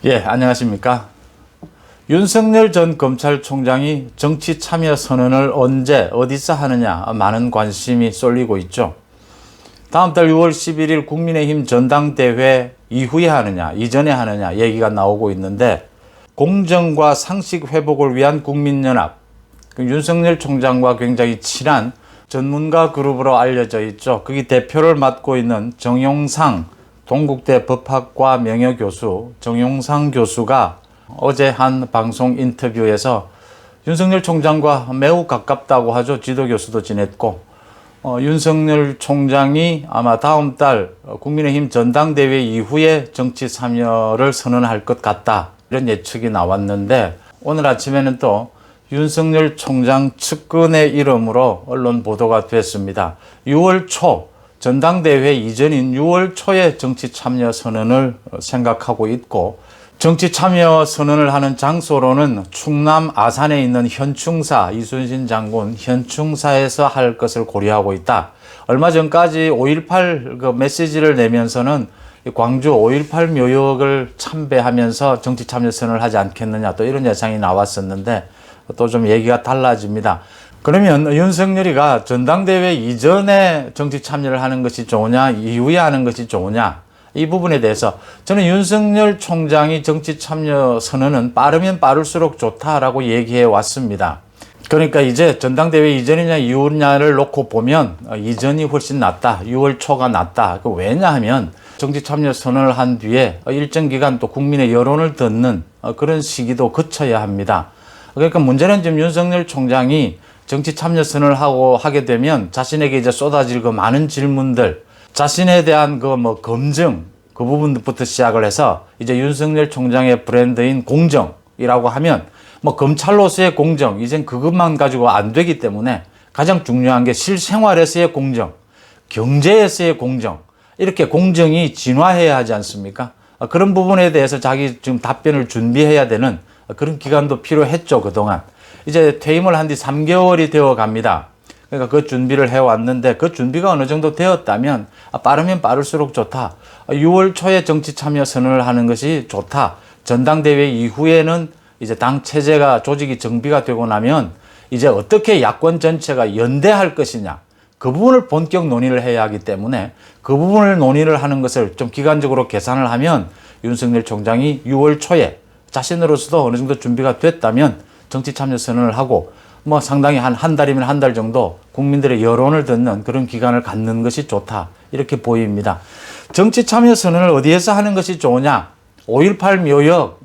예, 안녕하십니까. 윤석열 전 검찰총장이 정치 참여 선언을 언제 어디서 하느냐 많은 관심이 쏠리고 있죠. 다음 달 6월 11일 국민의힘 전당대회 이후에 하느냐 이전에 하느냐 얘기가 나오고 있는데, 공정과 상식 회복을 위한 국민연합, 윤석열 총장과 굉장히 친한 전문가 그룹으로 알려져 있죠. 거기 대표를 맡고 있는 정용상 동국대 법학과 명예교수 정용상 교수가 어제 한 방송 인터뷰에서 윤석열 총장과 매우 가깝다고 하죠. 지도교수도 지냈고, 윤석열 총장이 아마 다음 달 국민의힘 전당대회 이후에 정치 참여를 선언할 것 같다, 이런 예측이 나왔는데, 오늘 아침에는 또 윤석열 총장 측근의 이름으로 언론 보도가 됐습니다. 6월 초 전당대회 이전인 6월 초에 정치 참여 선언을 생각하고 있고, 정치 참여 선언을 하는 장소로는 충남 아산에 있는 현충사, 이순신 장군 현충사에서 할 것을 고려하고 있다. 얼마 전까지 5.18 그 메시지를 내면서는 광주 5.18 묘역을 참배하면서 정치 참여 선언을 하지 않겠느냐, 또 이런 예상이 나왔었는데 또 좀 얘기가 달라집니다. 그러면 윤석열이가 전당대회 이전에 정치 참여를 하는 것이 좋으냐, 이후에 하는 것이 좋으냐, 이 부분에 대해서 저는 윤석열 총장이 정치 참여 선언은 빠르면 빠를수록 좋다라고 얘기해 왔습니다. 그러니까 이제 전당대회 이전이냐 이후냐를 놓고 보면 이전이 훨씬 낫다, 6월 초가 낫다. 왜냐하면 정치 참여 선언을 한 뒤에 일정 기간 또 국민의 여론을 듣는 그런 시기도 거쳐야 합니다. 그러니까 문제는 지금 윤석열 총장이 정치 참여 선언을 하게 되면 자신에게 이제 쏟아질 그 많은 질문들, 자신에 대한 그 검증, 그 부분부터 시작을 해서 이제 윤석열 총장의 브랜드인 공정이라고 하면 검찰로서의 공정, 이젠 그것만 가지고 안 되기 때문에 가장 중요한 게 실생활에서의 공정, 경제에서의 공정, 이렇게 공정이 진화해야 하지 않습니까? 그런 부분에 대해서 자기 지금 답변을 준비해야 되는 그런 기간도 필요했죠, 그동안. 이제 퇴임을 한 뒤 3개월이 되어 갑니다. 그러니까 그 준비를 해왔는데, 그 준비가 어느 정도 되었다면 빠르면 빠를수록 좋다. 6월 초에 정치 참여 선언을 하는 것이 좋다. 전당대회 이후에는 이제 당 체제가, 조직이 정비가 되고 나면 이제 어떻게 야권 전체가 연대할 것이냐, 그 부분을 본격 논의를 해야 하기 때문에 그 부분을 논의를 하는 것을 좀 기간적으로 계산을 하면 윤석열 총장이 6월 초에 자신으로서도 어느 정도 준비가 됐다면 정치 참여 선언을 하고 상당히 한 달이면 한 달 정도 국민들의 여론을 듣는 그런 기간을 갖는 것이 좋다, 이렇게 보입니다. 정치 참여 선언을 어디에서 하는 것이 좋으냐? 5.18 묘역,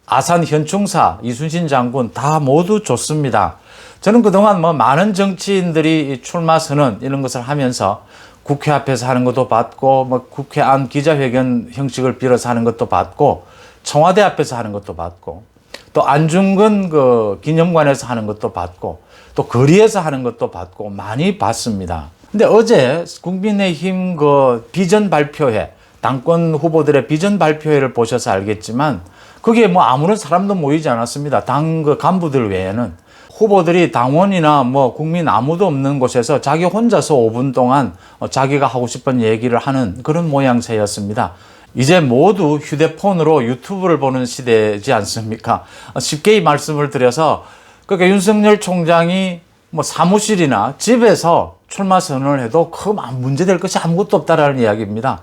아산 현충사, 이순신 장군 다 모두 좋습니다. 저는 그동안 많은 정치인들이 출마 선언 이런 것을 하면서 국회 앞에서 하는 것도 봤고, 국회 안 기자회견 형식을 빌어서 하는 것도 봤고, 청와대 앞에서 하는 것도 봤고, 또 안중근 그 기념관에서 하는 것도 봤고, 또 거리에서 하는 것도 봤고, 많이 봤습니다. 근데 어제 국민의힘 그 비전 발표회, 당권 후보들의 비전 발표회를 보셔서 알겠지만 거기에 아무런 사람도 모이지 않았습니다. 당 그 간부들 외에는. 후보들이 당원이나 국민 아무도 없는 곳에서 자기 혼자서 5분 동안 자기가 하고 싶은 얘기를 하는 그런 모양새였습니다. 이제 모두 휴대폰으로 유튜브를 보는 시대지 않습니까? 쉽게 이 말씀을 드려서, 그러니까 윤석열 총장이 사무실이나 집에서 출마 선언을 해도 문제될 것이 아무것도 없다라는 이야기입니다.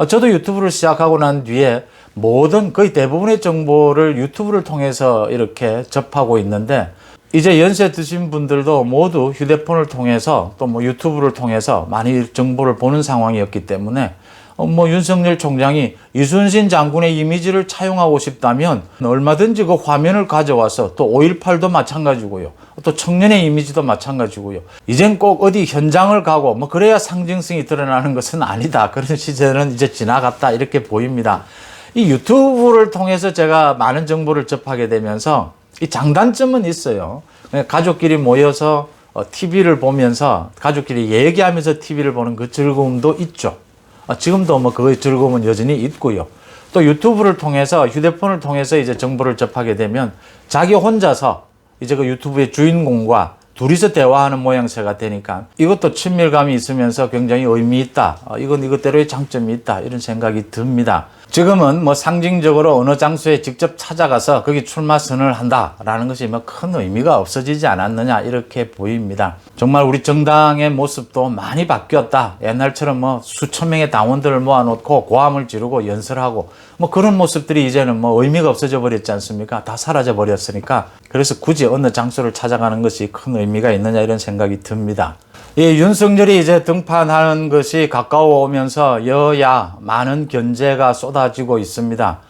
저도 유튜브를 시작하고 난 뒤에 거의 대부분의 정보를 유튜브를 통해서 이렇게 접하고 있는데, 이제 연세 드신 분들도 모두 휴대폰을 통해서 또 유튜브를 통해서 많이 정보를 보는 상황이었기 때문에 윤석열 총장이 이순신 장군의 이미지를 차용하고 싶다면 얼마든지 그 화면을 가져와서, 또 5.18도 마찬가지고요, 또 청년의 이미지도 마찬가지고요, 이젠 꼭 어디 현장을 가고 그래야 상징성이 드러나는 것은 아니다. 그런 시대는 이제 지나갔다, 이렇게 보입니다. 이 유튜브를 통해서 제가 많은 정보를 접하게 되면서 이 장단점은 있어요. 가족끼리 모여서 TV를 보면서 가족끼리 얘기하면서 TV를 보는 그 즐거움도 있죠. 지금도 그 즐거움은 여전히 있고요. 또 유튜브를 통해서, 휴대폰을 통해서 이제 정보를 접하게 되면 자기 혼자서 이제 그 유튜브의 주인공과 둘이서 대화하는 모양새가 되니까 이것도 친밀감이 있으면서 굉장히 의미 있다. 이건 이것대로의 장점이 있다. 이런 생각이 듭니다. 지금은 뭐 상징적으로 어느 장소에 직접 찾아가서 거기 출마 선언을 한다라는 것이 뭐 큰 의미가 없어지지 않았느냐 이렇게 보입니다. 정말 우리 정당의 모습도 많이 바뀌었다. 옛날처럼 뭐 수천 명의 당원들을 모아놓고 고함을 지르고 연설하고 뭐 그런 모습들이 이제는 뭐 의미가 없어져 버렸지 않습니까? 다 사라져 버렸으니까. 그래서 굳이 어느 장소를 찾아가는 것이 큰 의미가 있느냐 이런 생각이 듭니다. 이 윤석열이 이제 등판하는 것이 가까워오면서 여야 많은 견제가 쏟아지고 있습니다.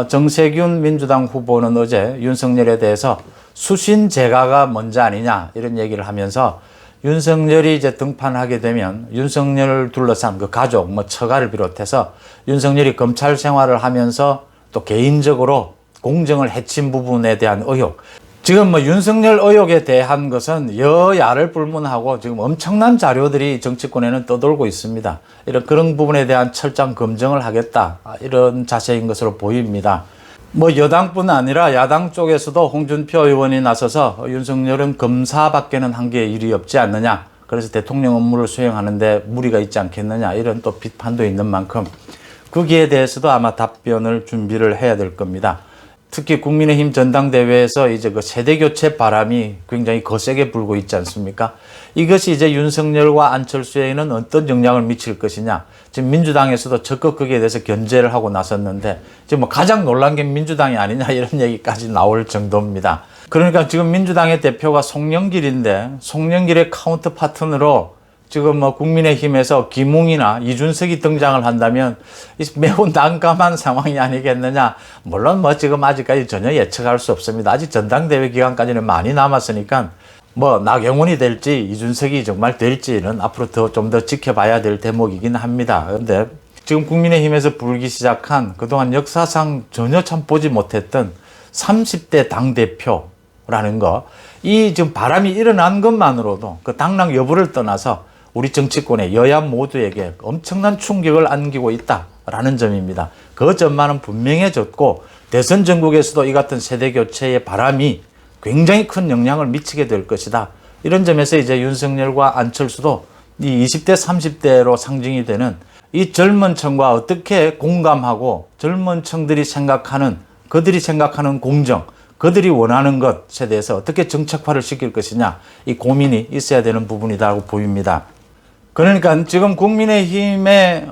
정세균 민주당 후보는 어제 윤석열에 대해서 수신 제가가 먼저 아니냐 이런 얘기를 하면서 윤석열이 이제 등판하게 되면 윤석열을 둘러싼 그 가족, 뭐 처가를 비롯해서 윤석열이 검찰 생활을 하면서 또 개인적으로 공정을 해친 부분에 대한 의혹, 지금 뭐 윤석열 의혹에 대한 것은 여야를 불문하고 지금 엄청난 자료들이 정치권에는 떠돌고 있습니다. 그런 부분에 대한 철저한 검증을 하겠다 이런 자세인 것으로 보입니다. 뭐 여당뿐 아니라 야당 쪽에서도 홍준표 의원이 나서서 윤석열은 검사밖에는 한 게 일이 없지 않느냐, 그래서 대통령 업무를 수행하는데 무리가 있지 않겠느냐 이런 또 비판도 있는 만큼 거기에 대해서도 아마 답변을 준비를 해야 될 겁니다. 특히 국민의힘 전당대회에서 이제 그 세대교체 바람이 굉장히 거세게 불고 있지 않습니까? 이것이 이제 윤석열과 안철수에는 어떤 영향을 미칠 것이냐. 지금 민주당에서도 적극 거기에 대해서 견제를 하고 나섰는데 지금 뭐 가장 놀란 게 민주당이 아니냐 이런 얘기까지 나올 정도입니다. 그러니까 지금 민주당의 대표가 송영길인데 송영길의 카운터 파트너로 지금 뭐 국민의힘에서 김웅이나 이준석이 등장을 한다면 매우 난감한 상황이 아니겠느냐. 물론 뭐 지금 아직까지 전혀 예측할 수 없습니다. 아직 전당대회 기간까지는 많이 남았으니까 뭐 나경원이 될지 이준석이 정말 될지는 앞으로 좀 더 지켜봐야 될 대목이긴 합니다. 그런데 지금 국민의힘에서 불기 시작한 그동안 역사상 전혀 참 보지 못했던 30대 당대표라는 거, 이 지금 바람이 일어난 것만으로도 그 당락 여부를 떠나서 우리 정치권의 여야 모두에게 엄청난 충격을 안기고 있다라는 점입니다. 그 점만은 분명해졌고 대선 전국에서도 이 같은 세대교체의 바람이 굉장히 큰 영향을 미치게 될 것이다. 이런 점에서 이제 윤석열과 안철수도 이 20대, 30대로 상징이 되는 이 젊은 층과 어떻게 공감하고 젊은 층들이 생각하는, 그들이 생각하는 공정, 그들이 원하는 것에 대해서 어떻게 정책화를 시킬 것이냐, 이 고민이 있어야 되는 부분이라고 보입니다. 그러니까 지금 국민의힘의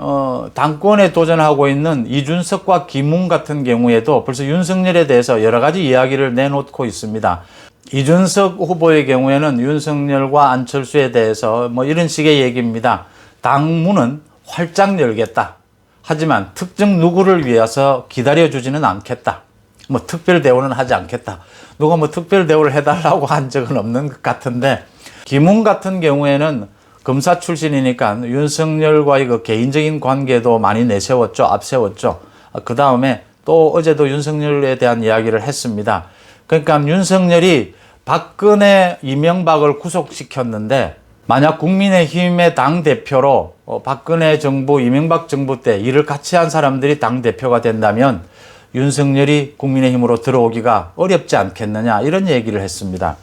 당권에 도전하고 있는 이준석과 김웅 같은 경우에도 벌써 윤석열에 대해서 여러 가지 이야기를 내놓고 있습니다. 이준석 후보의 경우에는 윤석열과 안철수에 대해서 뭐 이런 식의 얘기입니다. 당문은 활짝 열겠다. 하지만 특정 누구를 위해서 기다려주지는 않겠다. 뭐 특별 대우는 하지 않겠다. 누가 뭐 특별 대우를 해달라고 한 적은 없는 것 같은데, 김웅 같은 경우에는 검사 출신이니까 윤석열과의 그 개인적인 관계도 많이 내세웠죠. 앞세웠죠. 그 다음에 또 어제도 윤석열에 대한 이야기를 했습니다. 그러니까 윤석열이 박근혜, 이명박을 구속시켰는데 만약 국민의힘의 당대표로 박근혜 정부, 이명박 정부 때 일을 같이 한 사람들이 당대표가 된다면 윤석열이 국민의힘으로 들어오기가 어렵지 않겠느냐 이런 얘기를 했습니다.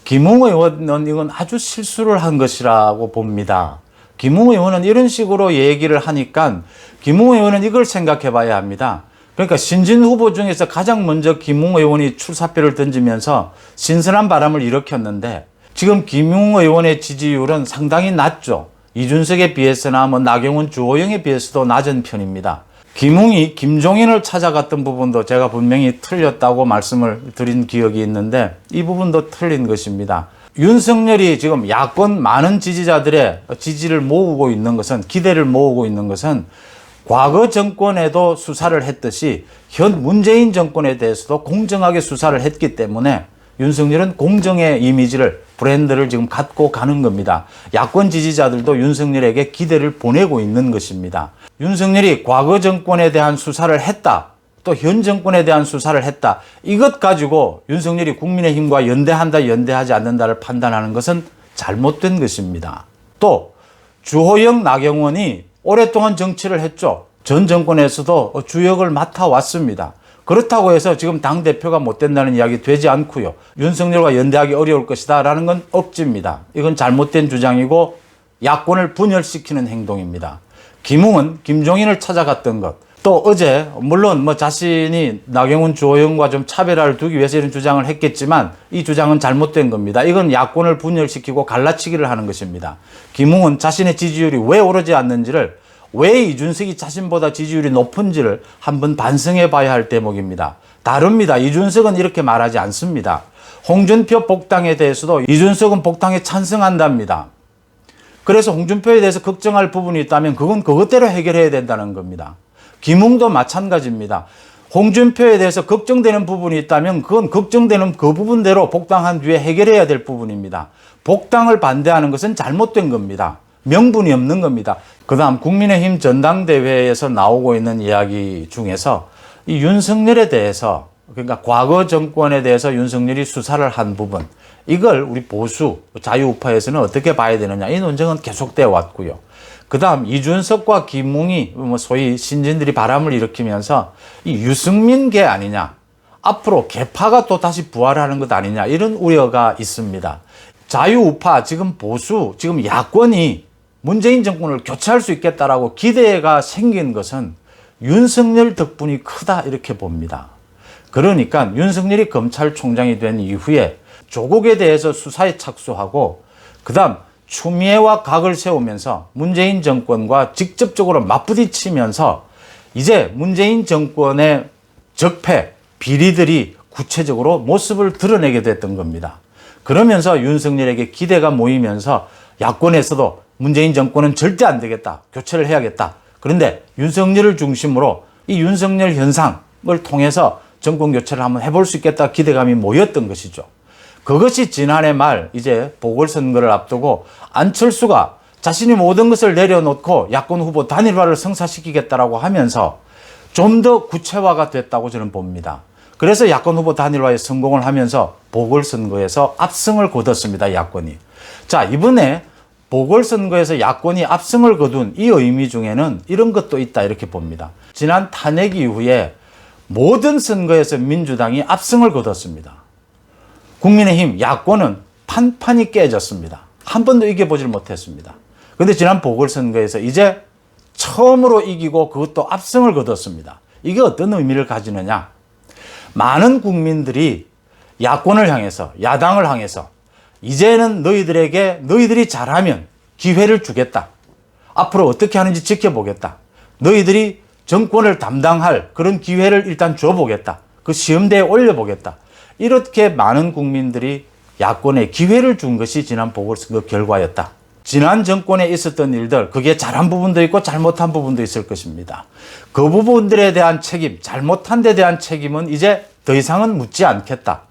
김웅 의원은 이건 아주 실수를 한 것이라고 봅니다. 김웅 의원은 이런 식으로 얘기를 하니까 김웅 의원은 이걸 생각해 봐야 합니다. 그러니까 신진 후보 중에서 가장 먼저 김웅 의원이 출사표를 던지면서 신선한 바람을 일으켰는데 지금 김웅 의원의 지지율은 상당히 낮죠. 이준석에 비해서나 뭐 나경원, 주호영에 비해서도 낮은 편입니다. 김웅이 김종인을 찾아갔던 부분도 제가 분명히 틀렸다고 말씀을 드린 기억이 있는데 이 부분도 틀린 것입니다. 윤석열이 지금 야권 많은 지지자들의 지지를 모으고 있는 것은, 기대를 모으고 있는 것은 과거 정권에도 수사를 했듯이 현 문재인 정권에 대해서도 공정하게 수사를 했기 때문에 윤석열은 공정의 이미지를, 브랜드를 지금 갖고 가는 겁니다. 야권 지지자들도 윤석열에게 기대를 보내고 있는 것입니다. 윤석열이 과거 정권에 대한 수사를 했다, 또 현 정권에 대한 수사를 했다, 이것 가지고 윤석열이 국민의힘과 연대한다, 연대하지 않는다를 판단하는 것은 잘못된 것입니다. 또 주호영, 나경원이 오랫동안 정치를 했죠. 전 정권에서도 주역을 맡아왔습니다. 그렇다고 해서 지금 당대표가 못 된다는 이야기 되지 않고요. 윤석열과 연대하기 어려울 것이다 라는 건 억지입니다. 이건 잘못된 주장이고 야권을 분열시키는 행동입니다. 김웅은 김종인을 찾아갔던 것, 또 어제 물론 뭐 자신이 나경원 주호영과 좀 차별화를 두기 위해서 이런 주장을 했겠지만 이 주장은 잘못된 겁니다. 이건 야권을 분열시키고 갈라치기를 하는 것입니다. 김웅은 자신의 지지율이 왜 오르지 않는지를, 왜 이준석이 자신보다 지지율이 높은지를 한번 반성해 봐야 할 대목입니다. 다릅니다. 이준석은 이렇게 말하지 않습니다. 홍준표 복당에 대해서도 이준석은 복당에 찬성한답니다. 그래서 홍준표에 대해서 걱정할 부분이 있다면 그건 그것대로 해결해야 된다는 겁니다. 김웅도 마찬가지입니다. 홍준표에 대해서 걱정되는 부분이 있다면 그건 걱정되는 그 부분대로 복당한 뒤에 해결해야 될 부분입니다. 복당을 반대하는 것은 잘못된 겁니다. 명분이 없는 겁니다. 그 다음 국민의힘 전당대회에서 나오고 있는 이야기 중에서 이 윤석열에 대해서, 그러니까 과거 정권에 대해서 윤석열이 수사를 한 부분, 이걸 우리 보수 자유우파에서는 어떻게 봐야 되느냐, 이 논쟁은 계속되어 왔고요. 그 다음 이준석과 김웅이 소위 신진들이 바람을 일으키면서 이 유승민계 아니냐, 앞으로 개파가 또 다시 부활하는 것 아니냐, 이런 우려가 있습니다. 자유우파, 지금 보수, 지금 야권이 문재인 정권을 교체할 수 있겠다라고 기대가 생긴 것은 윤석열 덕분이 크다, 이렇게 봅니다. 그러니까 윤석열이 검찰총장이 된 이후에 조국에 대해서 수사에 착수하고 그 다음 추미애와 각을 세우면서 문재인 정권과 직접적으로 맞부딪히면서 이제 문재인 정권의 적폐, 비리들이 구체적으로 모습을 드러내게 됐던 겁니다. 그러면서 윤석열에게 기대가 모이면서 야권에서도 문재인 정권은 절대 안 되겠다, 교체를 해야겠다. 그런데 윤석열을 중심으로 이 윤석열 현상을 통해서 정권 교체를 한번 해볼 수 있겠다 기대감이 모였던 것이죠. 그것이 지난해 말 이제 보궐선거를 앞두고 안철수가 자신이 모든 것을 내려놓고 야권 후보 단일화를 성사시키겠다라고 하면서 좀 더 구체화가 됐다고 저는 봅니다. 그래서 야권 후보 단일화에 성공을 하면서 보궐선거에서 압승을 거뒀습니다, 야권이. 자, 이번에 보궐선거에서 야권이 압승을 거둔 이 의미 중에는 이런 것도 있다, 이렇게 봅니다. 지난 탄핵 이후에 모든 선거에서 민주당이 압승을 거뒀습니다. 국민의힘, 야권은 판판이 깨졌습니다. 한 번도 이겨보질 못했습니다. 그런데 지난 보궐선거에서 이제 처음으로 이기고 그것도 압승을 거뒀습니다. 이게 어떤 의미를 가지느냐? 많은 국민들이 야권을 향해서, 야당을 향해서 이제는 너희들이 잘하면 기회를 주겠다. 앞으로 어떻게 하는지 지켜보겠다. 너희들이 정권을 담당할 그런 기회를 일단 줘보겠다. 그 시험대에 올려보겠다. 이렇게 많은 국민들이 야권에 기회를 준 것이 지난 보궐선거 결과였다. 지난 정권에 있었던 일들, 그게 잘한 부분도 있고 잘못한 부분도 있을 것입니다. 그 부분들에 대한 책임, 잘못한 데 대한 책임은 이제 더 이상은 묻지 않겠다.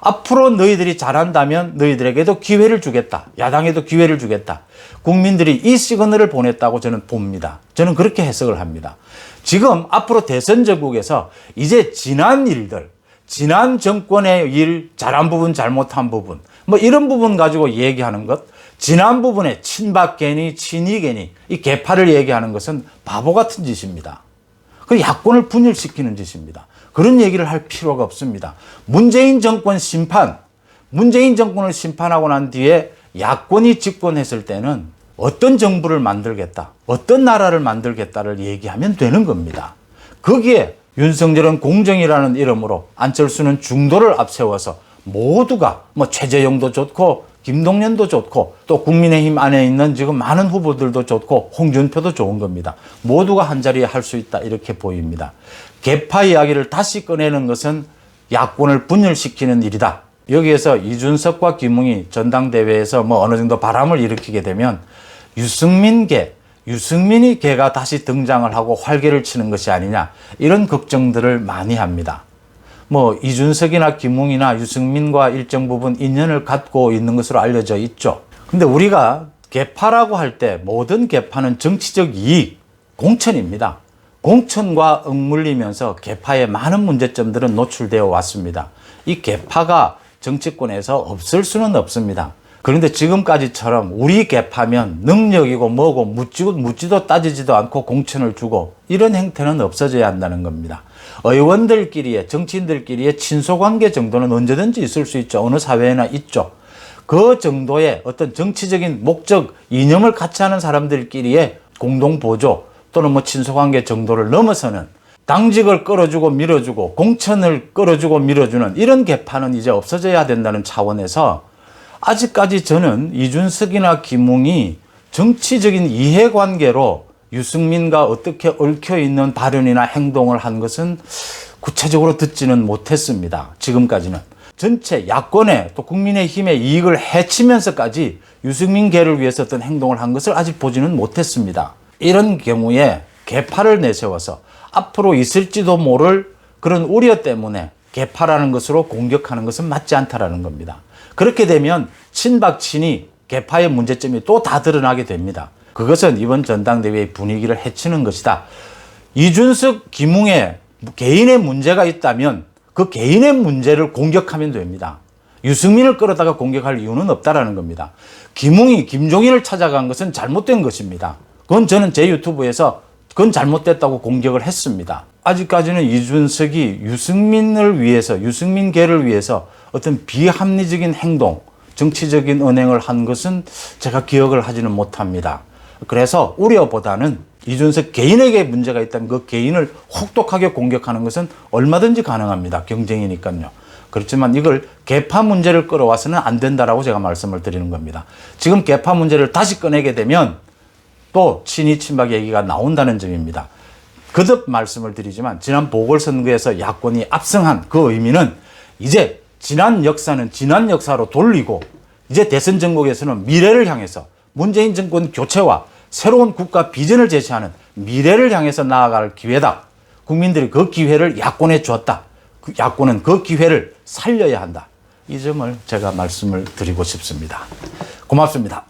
앞으로 너희들이 잘한다면 너희들에게도 기회를 주겠다. 야당에도 기회를 주겠다. 국민들이 이 시그널을 보냈다고 저는 봅니다. 저는 그렇게 해석을 합니다. 지금 앞으로 대선 전국에서 이제 지난 일들, 지난 정권의 일, 잘한 부분, 잘못한 부분, 뭐 이런 부분 가지고 얘기하는 것, 지난 부분에 친박계니 친이계니 이 개파를 얘기하는 것은 바보 같은 짓입니다. 그 야권을 분열시키는 짓입니다. 그런 얘기를 할 필요가 없습니다. 문재인 정권 심판, 문재인 정권을 심판하고 난 뒤에 야권이 집권했을 때는 어떤 정부를 만들겠다, 어떤 나라를 만들겠다를 얘기하면 되는 겁니다. 거기에 윤석열은 공정이라는 이름으로, 안철수는 중도를 앞세워서 모두가 뭐 최재형도 좋고 김동연도 좋고 또 국민의힘 안에 있는 지금 많은 후보들도 좋고 홍준표도 좋은 겁니다. 모두가 한자리에 할 수 있다, 이렇게 보입니다. 개파 이야기를 다시 꺼내는 것은 야권을 분열시키는 일이다. 여기에서 이준석과 김웅이 전당대회에서 뭐 어느 정도 바람을 일으키게 되면 유승민이 개가 다시 등장을 하고 활개를 치는 것이 아니냐, 이런 걱정들을 많이 합니다. 뭐 이준석이나 김웅이나 유승민과 일정 부분 인연을 갖고 있는 것으로 알려져 있죠. 근데 우리가 개파라고 할 때 모든 개파는 정치적 이익, 공천입니다. 공천과 얽물리면서 개파의 많은 문제점들은 노출되어 왔습니다. 이 개파가 정치권에서 없을 수는 없습니다. 그런데 지금까지처럼 우리 개파면 능력이고 뭐고 묻지도 따지지도 않고 공천을 주고 이런 행태는 없어져야 한다는 겁니다. 의원들끼리의, 정치인들끼리의 친소관계 정도는 언제든지 있을 수 있죠. 어느 사회에나 있죠. 그 정도의 어떤 정치적인 목적, 이념을 같이 하는 사람들끼리의 공동보조 또는 뭐 친소관계 정도를 넘어서는 당직을 끌어주고 밀어주고 공천을 끌어주고 밀어주는 이런 개파는 이제 없어져야 된다는 차원에서 아직까지 저는 이준석이나 김웅이 정치적인 이해관계로 유승민과 어떻게 얽혀있는 발언이나 행동을 한 것은 구체적으로 듣지는 못했습니다. 지금까지는. 전체 야권의 또 국민의힘의 이익을 해치면서까지 유승민계를 위해서 어떤 행동을 한 것을 아직 보지는 못했습니다. 이런 경우에 개파를 내세워서 앞으로 있을지도 모를 그런 우려 때문에 개파라는 것으로 공격하는 것은 맞지 않다라는 겁니다. 그렇게 되면 친박 친이 개파의 문제점이 또 다 드러나게 됩니다. 그것은 이번 전당대회의 분위기를 해치는 것이다. 이준석, 김웅의 개인의 문제가 있다면 그 개인의 문제를 공격하면 됩니다. 유승민을 끌어다가 공격할 이유는 없다라는 겁니다. 김웅이 김종인을 찾아간 것은 잘못된 것입니다. 그건 저는 제 유튜브에서 그건 잘못됐다고 공격을 했습니다. 아직까지는 이준석이 유승민을 위해서, 유승민계를 위해서 어떤 비합리적인 행동, 정치적인 언행을 한 것은 제가 기억을 하지는 못합니다. 그래서 우려보다는 이준석 개인에게 문제가 있다면 그 개인을 혹독하게 공격하는 것은 얼마든지 가능합니다. 경쟁이니까요. 그렇지만 이걸 개파 문제를 끌어와서는 안 된다라고 제가 말씀을 드리는 겁니다. 지금 개파 문제를 다시 꺼내게 되면 또 친이 친박 얘기가 나온다는 점입니다. 거듭 말씀을 드리지만 지난 보궐선거에서 야권이 압승한 그 의미는 이제 지난 역사는 지난 역사로 돌리고 이제 대선 정국에서는 미래를 향해서 문재인 정권 교체와 새로운 국가 비전을 제시하는 미래를 향해서 나아갈 기회다. 국민들이 그 기회를 야권에 주었다. 야권은 그 기회를 살려야 한다. 이 점을 제가 말씀을 드리고 싶습니다. 고맙습니다.